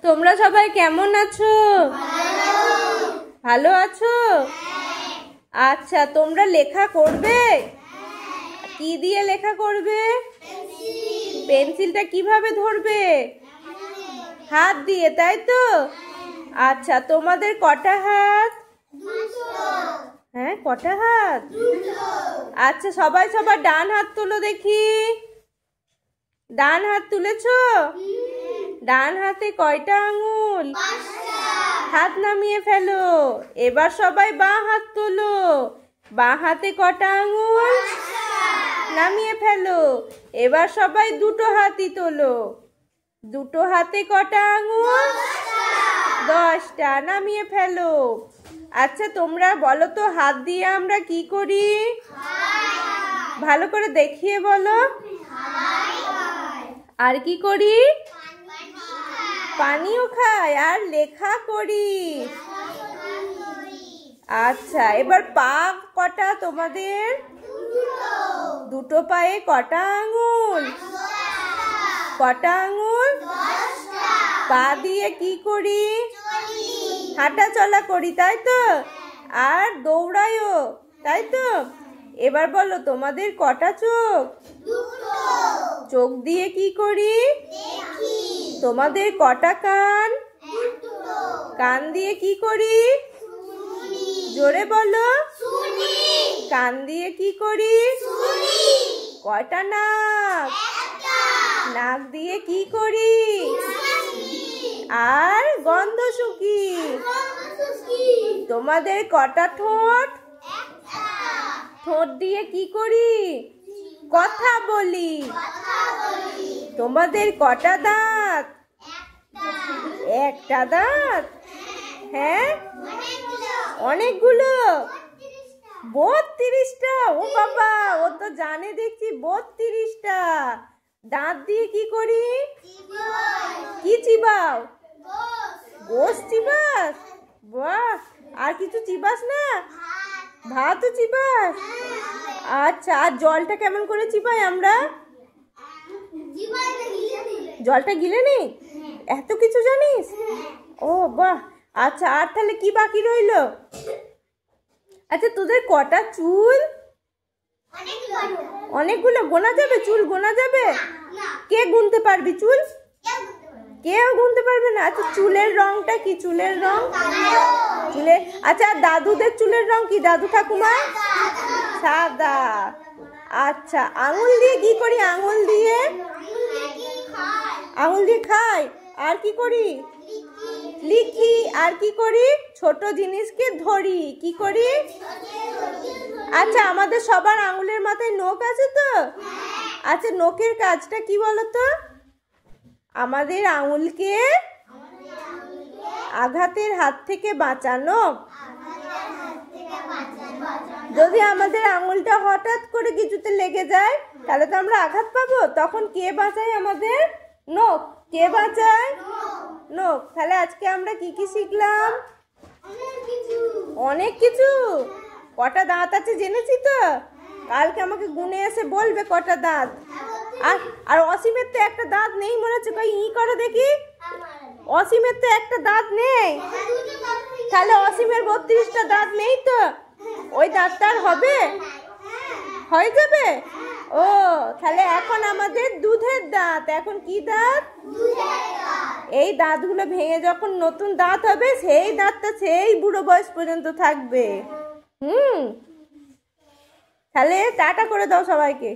তোমরা সবাই কেমন আছো? ভালো আছো? আচ্ছা, তোমরা লেখা করবে? কি দিয়ে লেখা করবে? পেন্সিলটা কিভাবে ধরবে? হাত দিয়ে, তাই তো? আচ্ছা, তোমাদের কটা হাত? হ্যাঁ, কটা হাত? আচ্ছা, সবাই সবার ডান হাত তোলো দেখি। ডান হাত তুলেছো? ডান হাতে কয়টা আঙুল? হাত নামিয়ে ফেলো। এবার সবাই বাঁ হাত তোলো। বাঁ হাতে কটা আঙুল? নামিয়ে ফেলো। এবার সবাই দুটো হাতই তোলো। দুটো হাতে কটা আঙুল? 10টা। নামিয়ে ফেলো। আচ্ছা, তোমরা বলো তো, হাত দিয়ে আমরা কি করি? ভালো করে দেখিয়ে বলো। আর কি করি? পানিও খাই আর লেখা করি। আচ্ছা, এবার পা কটা তোমাদের? দুটো পায়ে কটা আঙুল? কটা আঙুল? পা দিয়ে কি করি? হাঁটা চলা করি, তাই তো? আর দৌড়াইও, তাই তো? এবার বলো, তোমাদের কটা চোখ? চোখ দিয়ে কি করি? তোমাদের কটা কান? কান দিয়ে কি করি? জোরে বলো। কান দিয়ে কি করি? কয়টা নাক? নাক দিয়ে কি করি? আর গন্ধ শুকি। তোমাদের কটা ঠোঁট? ঠোঁট দিয়ে কি করি? কথা বলি। তোমাদের কটা দাঁত? একটা দাঁত? হ্যাঁ, অনেকগুলো। 32টা। ও বাবা, ও তো জানে দেখছি 32টা। দাঁত দিয়ে কি করি? কি চিবাও? গোস চিবাস? বাহ, আর কিছু চিবাস না? ভাতও চিবাস? আচ্ছা, আর জলটা কেমন করে চিবাই আমরা? জলটা গিলে নি? এত কিছু জানিস? ও বাহ। আচ্ছা, আর তাহলে কি বাকি রইলো? আচ্ছা, তোদের কটা চুল? অনেকগুলো। গোনা যাবে? চুল গোনা যাবে? কে গুনতে পারবি চুল? কেউ গুনতে পারবে না। আচ্ছা, চুলের রংটা কি? চুলের রং চুলের। আচ্ছা, দাদুদের চুলের রং কি? দাদু ঠাকুমা? সাদা। আচ্ছা, আঙুল দিয়ে কি করি? আঙুল দিয়ে খাই। আর কি করি? লিখি। আর কি করি? ছোট জিনিসকে ধরি। কি করি? আচ্ছা, আমাদের সবার আঙুলের মাথায় নখ আছে তো? আচ্ছা, নখের কাজটা কি বলো তো? আমাদের আঙুলকে আঘাতের হাত থেকে বাঁচানো। যদি আমাদের আঙুলটা হঠাৎ করে কিছুতে লেগে যায়, তাহলে তো আমরা আঘাত পাবো। তখন কে বাঁচায় আমাদের? নখ। কে বাঁচায়? নখ। তাহলে আজকে আমরা কি কি শিখলাম? অনেক কিছু। কটা দাঁত আছে জেনেছি তো? কালকে আমাকে গুনে এসে বলবে কটা দাঁত। আর অসীমের তো একটা দাঁত নেই মনে হচ্ছে। কই ই করে দেখি। অসীমের তো একটা দাঁত নেই। তাহলে অসীমের 32টা দাঁত নেই তো? ওই দাঁতটা হবে? হয়ে যাবে? ও, তাহলে এখন আমাদের দুধের দাঁত। এখন কি দাঁত? এই দাঁতগুলো ভেঙে যখন নতুন দাঁত হবে, সেই দাঁতটা সেই বুড়ো বয়স পর্যন্ত থাকবে। তাহলে টাটা করে দাও সবাইকে।